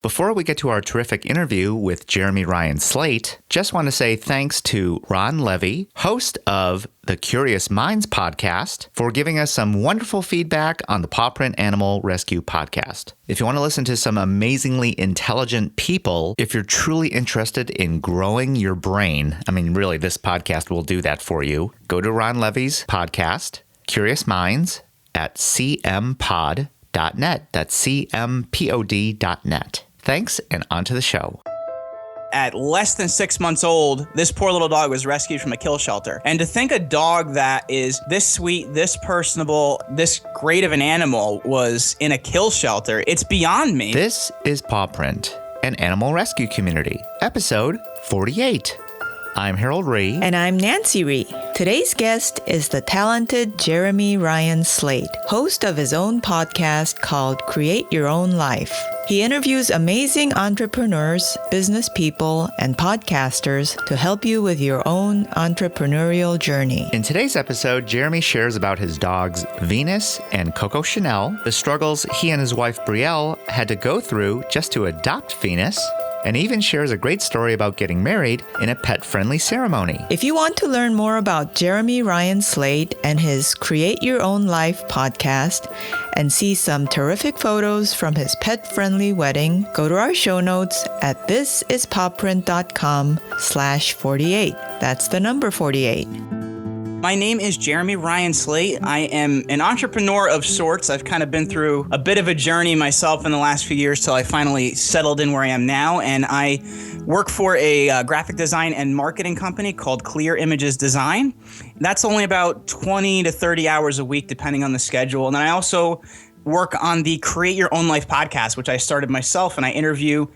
Before we get to our terrific interview with Jeremy Ryan Slate, just want to say thanks to Ron Levy, host of the Curious Minds podcast, for giving us some wonderful feedback on the Paw Print Animal Rescue podcast. If you want to listen to some amazingly intelligent people, if you're truly interested in growing your brain, I mean, really, this podcast will do that for you, go to Ron Levy's podcast, Curious Minds, at cmpod.net. That's cmpod.net. Thanks, and on to the show. At less than 6 months old, this poor little dog was rescued from a kill shelter. And to think a dog that is this sweet, this personable, this great of an animal was in a kill shelter, it's beyond me. This is Paw Print, an animal rescue community, episode 48. I'm Harold Ree. And I'm Nancy Ree. Today's guest is the talented Jeremy Ryan Slate, host of his own podcast called Create Your Own Life. He interviews amazing entrepreneurs, business people, and podcasters to help you with your own entrepreneurial journey. In today's episode, Jeremy shares about his dogs, Venus and Coco Chanel, the struggles he and his wife, Brielle, had to go through just to adopt Venus, and even shares a great story about getting married in a pet-friendly ceremony. If you want to learn more about Jeremy Ryan Slate and his Create Your Own Life podcast and see some terrific photos from his pet-friendly wedding, go to our show notes at thisispawprint.com/48. That's the number 48. My name is Jeremy Ryan Slate. I am an entrepreneur of sorts. I've kind of been through a bit of a journey myself in the last few years till I finally settled in where I am now. And I work for a graphic design and marketing company called Clear Images Design. That's only about 20 to 30 hours a week, depending on the schedule. And then I also work on the Create Your Own Life podcast, which I started myself. And I interview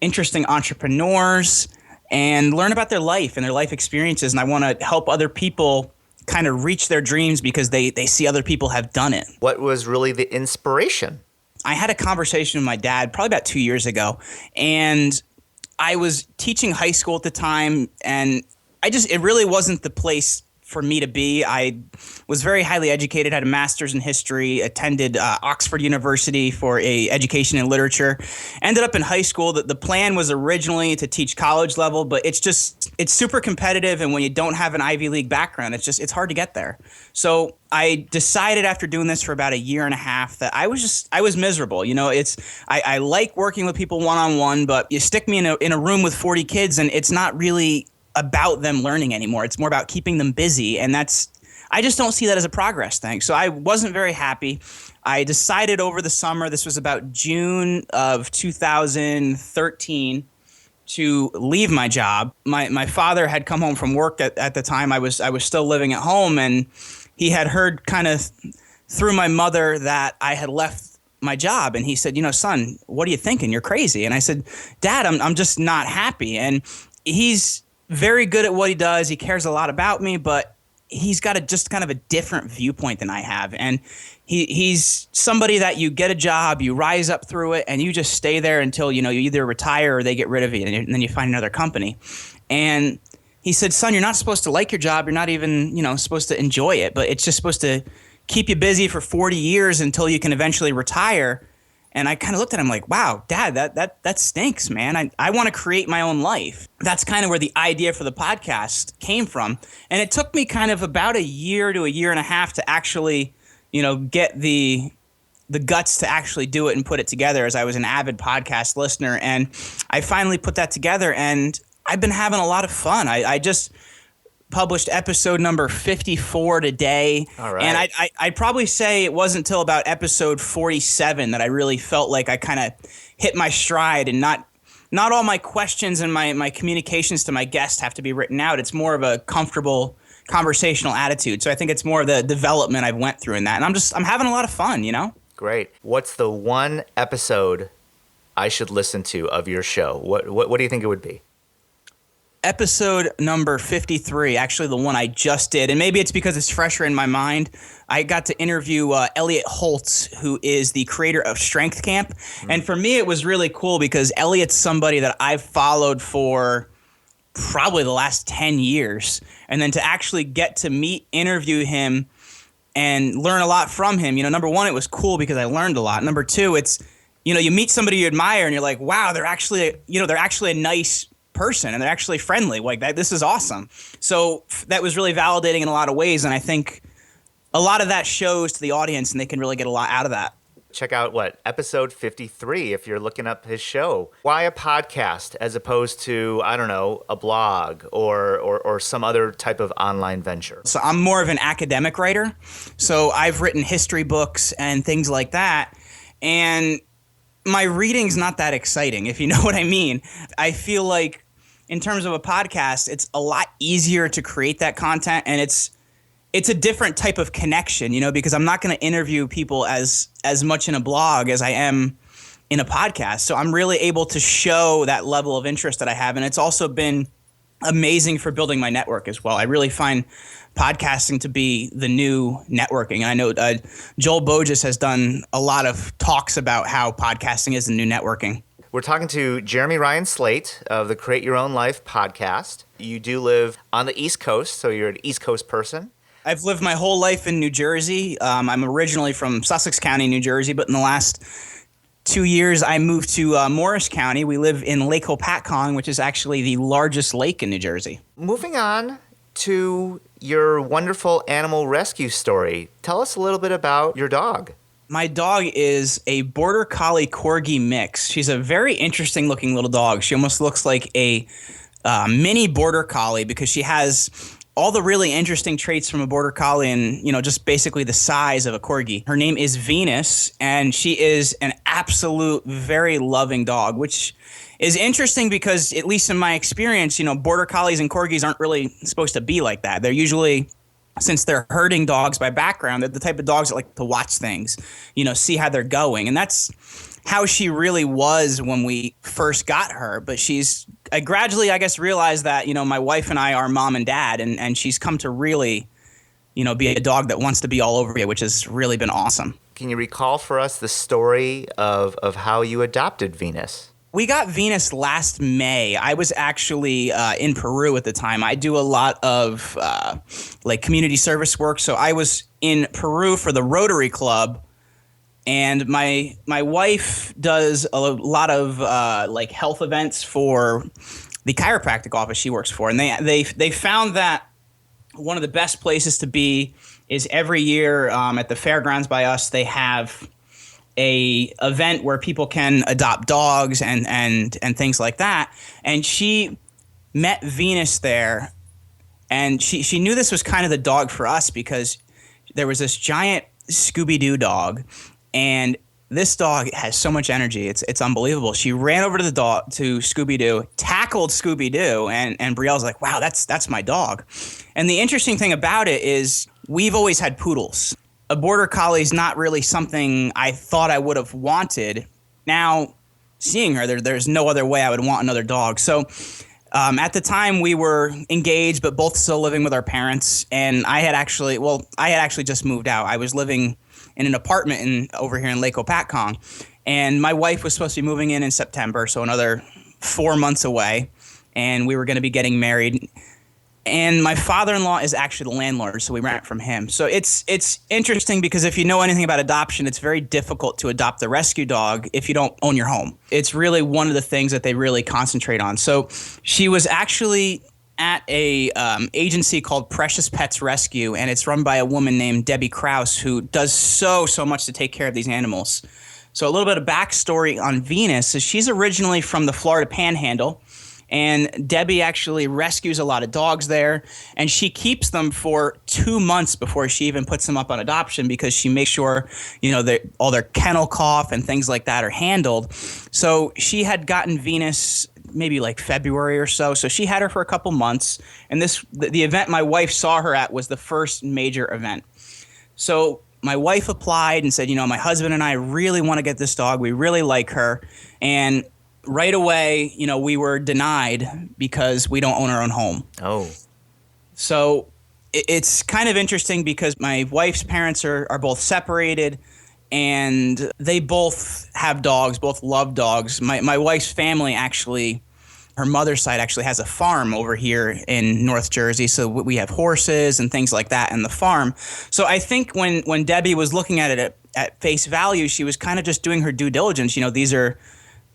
interesting entrepreneurs and learn about their life and their life experiences. And I want to help other people kind of reach their dreams because they see other people have done it. What was really the inspiration? I had a conversation with my dad probably about 2 years ago, and I was teaching high school at the time, and it really wasn't the place for me to be. I was very highly educated, had a master's in history, attended Oxford University for a education in literature, ended up in high school. The plan was originally to teach college level, but it's super competitive. And when you don't have an Ivy League background, it's hard to get there. So I decided after doing this for about a year and a half that I was miserable. You know, I like working with people one-on-one, but you stick me in a room with 40 kids and it's not really about them learning anymore. It's more about keeping them busy. And I just don't see that as a progress thing. So I wasn't very happy. I decided over the summer, this was about June of 2013, to leave my job. My father had come home from work at the time. I was still living at home, and he had heard kind of through my mother that I had left my job. And he said, son, what are you thinking? You're crazy. And I said, Dad, I'm just not happy. And he's very good at what he does. He cares a lot about me, but he's got just kind of a different viewpoint than I have. And he's somebody that you get a job, you rise up through it, and you just stay there until, you either retire or they get rid of you, and then you find another company. And he said, son, you're not supposed to like your job. You're not even, supposed to enjoy it, but it's just supposed to keep you busy for 40 years until you can eventually retire. And I kind of looked at him like, wow, Dad, that stinks, man. I want to create my own life. That's kind of where the idea for the podcast came from. And it took me kind of about a year to a year and a half to actually, get the guts to actually do it and put it together, as I was an avid podcast listener. And I finally put that together, and I've been having a lot of fun. I just published episode number 54 today. All right. And I'd probably say it wasn't until about episode 47 that I really felt like I kind of hit my stride, and not all my questions and my communications to my guests have to be written out. It's more of a comfortable conversational attitude. So I think it's more of the development I've went through in that. And I'm having a lot of fun, Great. What's the one episode I should listen to of your show? What do you think it would be? Episode number 53, actually the one I just did, and maybe it's because it's fresher in my mind. I got to interview Elliott Hulse, who is the creator of Strength Camp. And for me, it was really cool because Elliott's somebody that I've followed for probably the last 10 years. And then to actually get to interview him and learn a lot from him. Number one, it was cool because I learned a lot. Number two, you meet somebody you admire and you're like, wow, they're actually a nice person and they're actually friendly. Like that, this is awesome. So that was really validating in a lot of ways. And I think a lot of that shows to the audience and they can really get a lot out of that. Check out episode 53 if you're looking up his show. Why a podcast as opposed to, I don't know, a blog or some other type of online venture? So I'm more of an academic writer. So I've written history books and things like that. And my reading's not that exciting, if you know what I mean. I feel like in terms of a podcast, it's a lot easier to create that content, and it's a different type of connection, because I'm not going to interview people as much in a blog as I am in a podcast. So I'm really able to show that level of interest that I have, and it's also been amazing for building my network as well. I really find podcasting to be the new networking. And I know Joel Boggess has done a lot of talks about how podcasting is the new networking. We're talking to Jeremy Ryan Slate of the Create Your Own Life podcast. You do live on the East Coast, so you're an East Coast person. I've lived my whole life in New Jersey. I'm originally from Sussex County, New Jersey, but in the last 2 years, I moved to Morris County. We live in Lake Pei Kang, which is actually the largest lake in New Jersey. Moving on to your wonderful animal rescue story. Tell us a little bit about your dog. My dog is a Border Collie Corgi mix. She's a very interesting looking little dog. She almost looks like a mini Border Collie because she has all the really interesting traits from a Border Collie and, just basically the size of a Corgi. Her name is Venus, and she is an absolute very loving dog, which is interesting because, at least in my experience, Border Collies and Corgis aren't really supposed to be like that. They're usually, since they're herding dogs by background, they're the type of dogs that like to watch things, see how they're going. And that's how she really was when we first got her. But I gradually, I guess, realized that, my wife and I are mom and dad, and she's come to really, be a dog that wants to be all over you, which has really been awesome. Can you recall for us the story of how you adopted Venus? We got Venus last May. I was actually in Peru at the time. I do a lot of community service work. So I was in Peru for the Rotary Club, and my wife does a lot of health events for the chiropractic office she works for. And they found that one of the best places to be is every year at the fairgrounds by us, they have a event where people can adopt dogs and things like that. And she met Venus there, and she knew this was kind of the dog for us because there was this giant Scooby-Doo dog, and this dog has so much energy. It's unbelievable. She ran over to Scooby-Doo, tackled Scooby-Doo, and Brielle's like, wow, that's my dog. And the interesting thing about it is we've always had poodles. A Border Collie is not really something I thought I would have wanted. Now, seeing her, there's no other way I would want another dog. So at the time, we were engaged, but both still living with our parents. And I had actually just moved out. I was living in an apartment over here in Lake Pei Kang. And my wife was supposed to be moving in September, so another 4 months away. And we were going to be getting married. And my father-in-law is actually the landlord, so we rent from him. So it's interesting because if you know anything about adoption, it's very difficult to adopt a rescue dog if you don't own your home. It's really one of the things that they really concentrate on. So she was actually at a agency called Precious Pets Rescue, and it's run by a woman named Debbie Krause who does so much to take care of these animals. So a little bit of backstory on Venus is she's originally from the Florida Panhandle. And Debbie actually rescues a lot of dogs there, and she keeps them for 2 months before she even puts them up on adoption because she makes sure, all their kennel cough and things like that are handled. So she had gotten Venus maybe like February or so. So she had her for a couple months, and the event my wife saw her at was the first major event. So my wife applied and said, my husband and I really want to get this dog. We really like her. And right away, we were denied because we don't own our own home. Oh. So it's kind of interesting because my wife's parents are both separated, and they both have dogs, both love dogs. My wife's family actually, her mother's side actually has a farm over here in North Jersey. So we have horses and things like that in the farm. So I think when Debbie was looking at it at face value, she was kind of just doing her due diligence. These are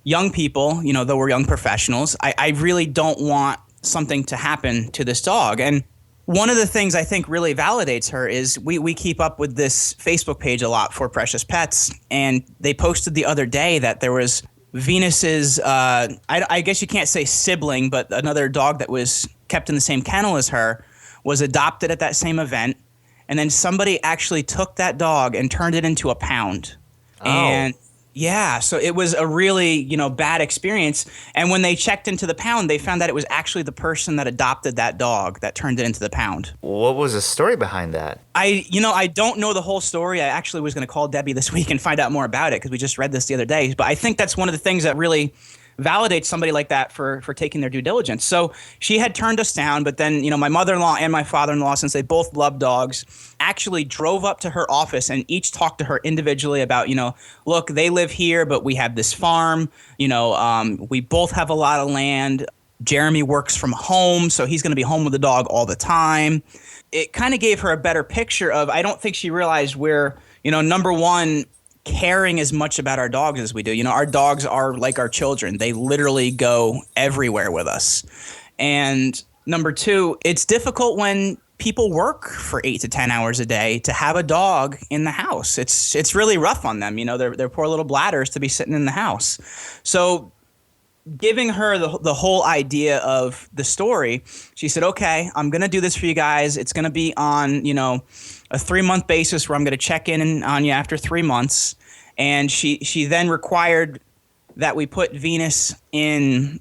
young people, though we're young professionals. I really don't want something to happen to this dog. And one of the things I think really validates her is we keep up with this Facebook page a lot for Precious Pets, and they posted the other day that there was Venus's, I guess you can't say sibling, but another dog that was kept in the same kennel as her was adopted at that same event, and then somebody actually took that dog and turned it into a pound. Oh. And yeah, so it was a really, bad experience. And when they checked into the pound, they found that it was actually the person that adopted that dog that turned it into the pound. What was the story behind that? I don't know the whole story. I actually was going to call Debbie this week and find out more about it because we just read this the other day. But I think that's one of the things that really validates somebody like that for taking their due diligence. So she had turned us down, but then, my mother-in-law and my father-in-law, since they both love dogs, actually drove up to her office and each talked to her individually about, look, they live here, but we have this farm, we both have a lot of land. Jeremy works from home, so he's going to be home with the dog all the time. It kind of gave her a better picture of, I don't think she realized we're, number one, caring as much about our dogs as we do. Our dogs are like our children. They literally go everywhere with us. And number two, it's difficult when people work for 8 to 10 hours a day to have a dog in the house. It's really rough on them. Their poor little bladders to be sitting in the house. So giving her the whole idea of the story, she said, okay, I'm going to do this for you guys. It's going to be on, a 3-month basis where I'm going to check in on you after 3 months. And she then required that we put Venus in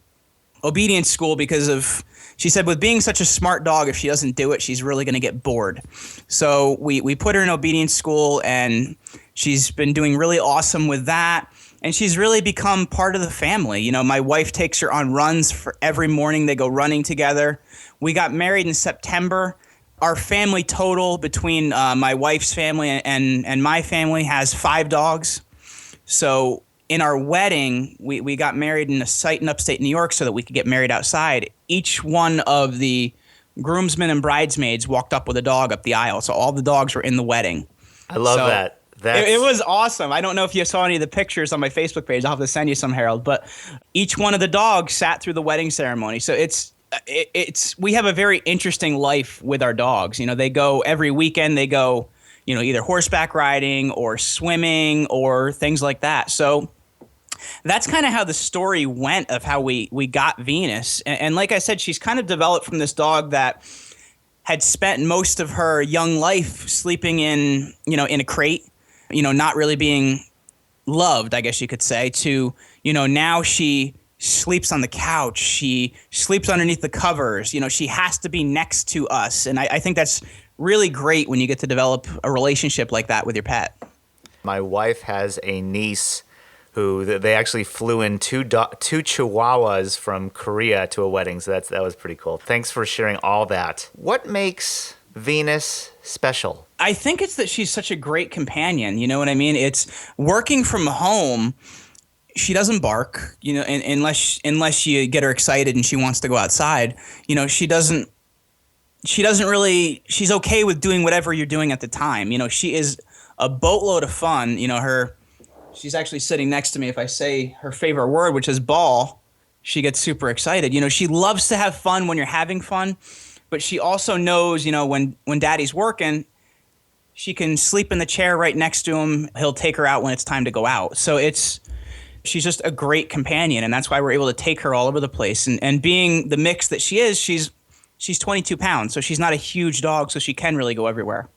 obedience school because she said with being such a smart dog, if she doesn't do it, she's really going to get bored. So we put her in obedience school, and she's been doing really awesome with that. And she's really become part of the family. My wife takes her on runs for every morning. They go running together. We got married in September. Our family total between my wife's family and my family has 5 dogs. So in our wedding, we got married in a site in upstate New York so that we could get married outside. Each one of the groomsmen and bridesmaids walked up with a dog up the aisle. So all the dogs were in the wedding. I love that. It was awesome. I don't know if you saw any of the pictures on my Facebook page. I'll have to send you some, Harold. But each one of the dogs sat through the wedding ceremony. So we have a very interesting life with our dogs. They go every weekend. They go, either horseback riding or swimming or things like that. So that's kind of how the story went of how we got Venus. And like I said, she's kind of developed from this dog that had spent most of her young life sleeping in a crate, not really being loved, I guess you could say, to, now she sleeps on the couch. She sleeps underneath the covers. She has to be next to us. And I think that's really great when you get to develop a relationship like that with your pet. My wife has a niece who they actually flew in two Chihuahuas from Korea to a wedding. So that was pretty cool. Thanks for sharing all that. What makes Venus special? I think it's that she's such a great companion. You know what I mean? It's working from home. She doesn't bark, unless you get her excited and she wants to go outside. She doesn't really, she's okay with doing whatever you're doing at the time. She is a boatload of fun. She's actually sitting next to me. If I say her favorite word, which is ball, she gets super excited. She loves to have fun when you're having fun, but she also knows, when daddy's working, she can sleep in the chair right next to him. He'll take her out when it's time to go out. So she's just a great companion, and that's why we're able to take her all over the place. And being the mix that she is, she's 22 pounds, so she's not a huge dog, so she can really go everywhere.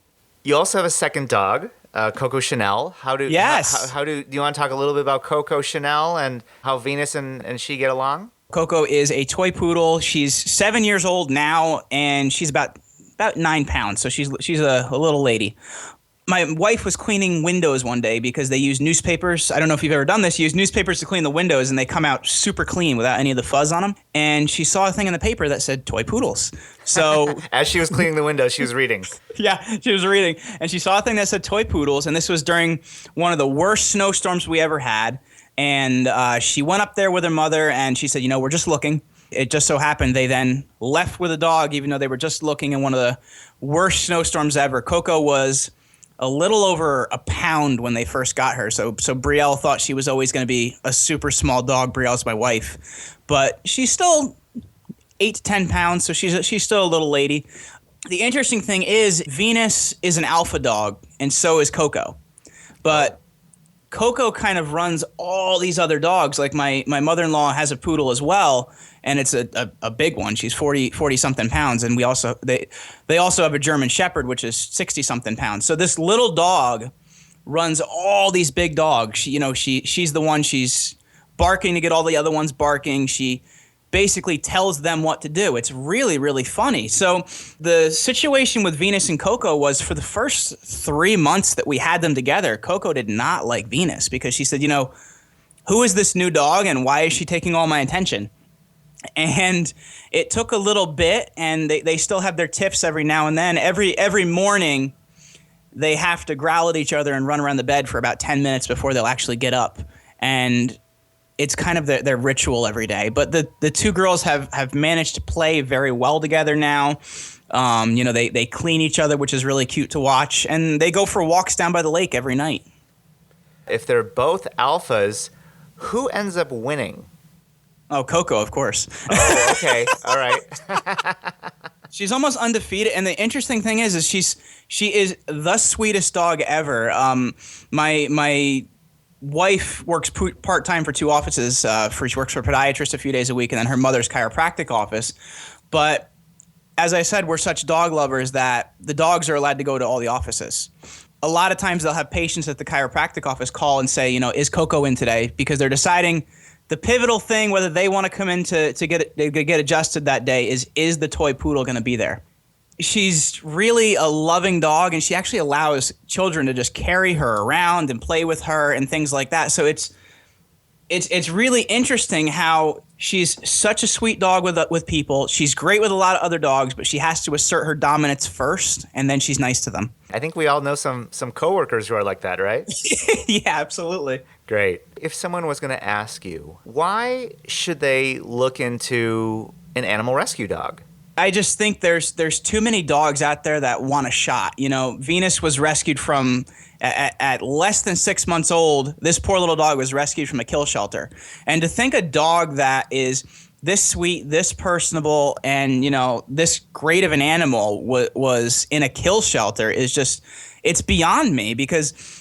You also have a second dog, Coco Chanel. Yes. How do you want to talk a little bit about Coco Chanel and how Venus and she get along? Coco is a toy poodle. She's 7 years old now, and she's about 9 pounds, so she's a little lady. My wife was cleaning windows one day because they use newspapers. I don't know if you've ever done this. You use newspapers to clean the windows, and they come out super clean without any of the fuzz on them. And she saw a thing in the paper that said toy poodles. So as she was cleaning the windows, she was reading. Yeah, she was reading. And she saw a thing that said toy poodles, and this was during one of the worst snowstorms we ever had. And she went up there with her mother, and she said, we're just looking. It just so happened they then left with a dog, even though they were just looking in one of the worst snowstorms ever. Coco was a little over a pound when they first got her. So Brielle thought she was always going to be a super small dog. Brielle's my wife, but she's still 8 to 10 pounds. So she's still a little lady. The interesting thing is Venus is an alpha dog, and so is Coco. But Coco kind of runs all these other dogs. Like my mother-in-law has a poodle as well, and it's a big one. She's 40 something pounds, and they also have a German Shepherd, which is 60 something pounds. So this little dog runs all these big dogs. She's the one, she's barking to get all the other ones barking. She basically tells them what to do. It's really, really funny. So the situation with Venus and Coco was for the first 3 months that we had them together, Coco did not like Venus because she said, who is this new dog and why is she taking all my attention? And it took a little bit, and they still have their tiffs every now and then. Every morning they have to growl at each other and run around the bed for about 10 minutes before they'll actually get up. And it's kind of their ritual every day. But the two girls have managed to play very well together now. They clean each other, which is really cute to watch. And they go for walks down by the lake every night. If they're both alphas, who ends up winning? Oh, Coco, of course. Oh, okay. All right. She's almost undefeated. And the interesting thing is she is the sweetest dog ever. My wife works part-time for two offices. She works for a podiatrist a few days a week, and then her mother's chiropractic office. But as I said, we're such dog lovers that the dogs are allowed to go to all the offices. A lot of times they'll have patients at the chiropractic office call and say, is Coco in today? Because they're deciding the pivotal thing, whether they want to come in to get adjusted that day, is the toy poodle going to be there? She's really a loving dog, and she actually allows children to just carry her around and play with her and things like that. So it's really interesting how she's such a sweet dog with people. She's great with a lot of other dogs, but she has to assert her dominance first, and then she's nice to them. I think we all know some coworkers who are like that, right? Yeah, absolutely. Great. If someone was going to ask you, why should they look into an animal rescue dog? I just think there's too many dogs out there that want a shot. Venus was rescued from at less than 6 months old. This poor little dog was rescued from a kill shelter. And to think a dog that is this sweet, this personable, and this great of an animal was in a kill shelter is just, it's beyond me, because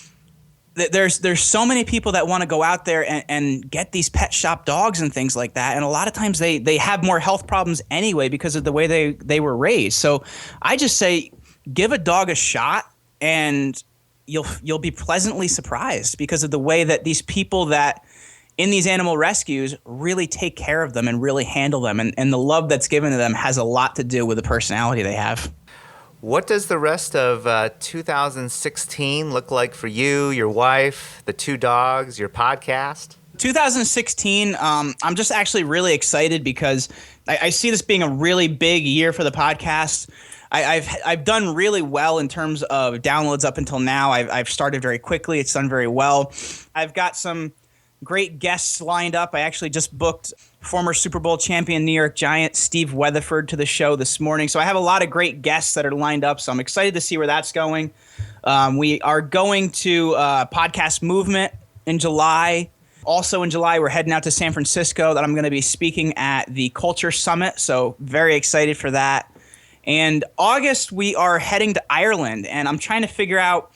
there's so many people that want to go out there and get these pet shop dogs and things like that. And a lot of times they have more health problems anyway because of the way they were raised. So I just say, give a dog a shot, and you'll be pleasantly surprised because of the way that these people that in these animal rescues really take care of them and really handle them. And the love that's given to them has a lot to do with the personality they have. What does the rest of 2016 look like for you, your wife, the two dogs, your podcast? 2016, I'm just actually really excited because I see this being a really big year for the podcast. I've done really well in terms of downloads up until now. I've started very quickly. It's done very well. I've got some great guests lined up. I actually just booked former Super Bowl champion New York Giant Steve Weatherford to the show this morning. So I have a lot of great guests that are lined up. So I'm excited to see where that's going. We are going to Podcast Movement in July. Also in July, we're heading out to San Francisco that I'm going to be speaking at the Culture Summit. So very excited for that. And August, we are heading to Ireland, and I'm trying to figure out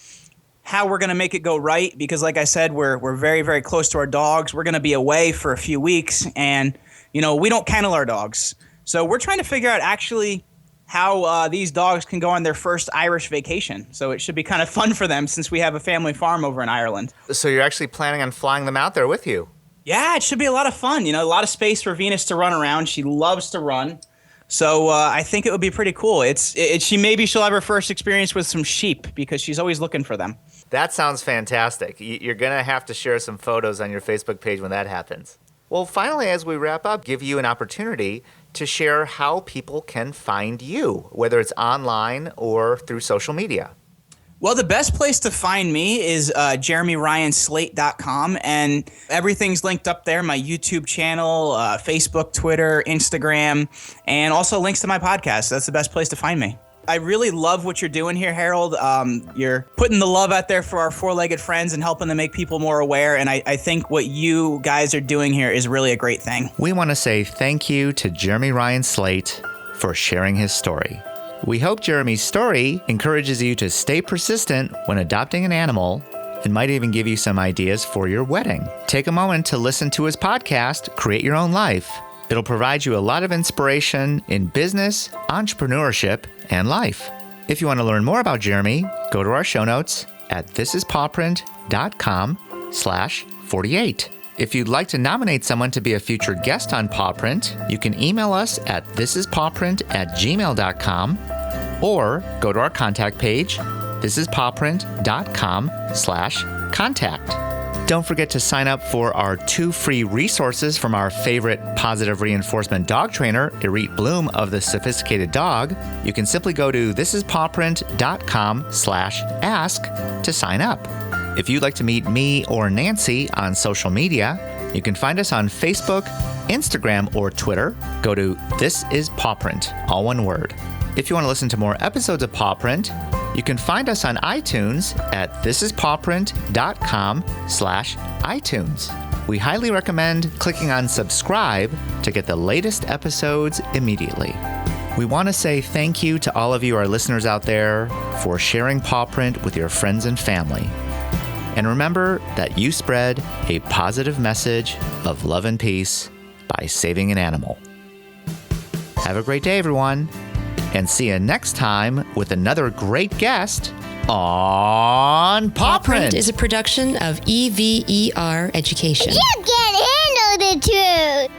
how we're going to make it go right, because like I said, we're very, very close to our dogs. We're going to be away for a few weeks, and we don't kennel our dogs. So we're trying to figure out actually how these dogs can go on their first Irish vacation. So it should be kind of fun for them since we have a family farm over in Ireland. So you're actually planning on flying them out there with you? Yeah, it should be a lot of fun. A lot of space for Venus to run around. She loves to run. So I think it would be pretty cool. She'll have her first experience with some sheep because she's always looking for them. That sounds fantastic. You're going to have to share some photos on your Facebook page when that happens. Well, finally, as we wrap up, give you an opportunity to share how people can find you, whether it's online or through social media. Well, the best place to find me is jeremyryanslate.com, and everything's linked up there. My YouTube channel, Facebook, Twitter, Instagram, and also links to my podcast. That's the best place to find me. I really love what you're doing here, Harold. You're putting the love out there for our four-legged friends and helping to make people more aware. And I think what you guys are doing here is really a great thing. We want to say thank you to Jeremy Ryan Slate for sharing his story. We hope Jeremy's story encourages you to stay persistent when adopting an animal and might even give you some ideas for your wedding. Take a moment to listen to his podcast, Create Your Own Life. It'll provide you a lot of inspiration in business, entrepreneurship, and life. If you want to learn more about Jeremy, go to our show notes at thisispawprint.com/48. If you'd like to nominate someone to be a future guest on Paw Print, you can email us at thisispawprint@gmail.com or go to our contact page, thisispawprint.com/contact. Don't forget to sign up for our 2 free resources from our favorite positive reinforcement dog trainer, Irit Bloom of The Sophisticated Dog. You can simply go to thisispawprint.com/ask to sign up. If you'd like to meet me or Nancy on social media, you can find us on Facebook, Instagram, or Twitter. Go to This Is Paw Print, all one word. If you want to listen to more episodes of Paw Print, you can find us on iTunes at thisispawprint.com/iTunes. We highly recommend clicking on subscribe to get the latest episodes immediately. We want to say thank you to all of you, our listeners out there, for sharing Paw Print with your friends and family. And remember that you spread a positive message of love and peace by saving an animal. Have a great day, everyone. And see you next time with another great guest on Paw Print. Paw Print is a production of EVER Education. You can't handle the truth.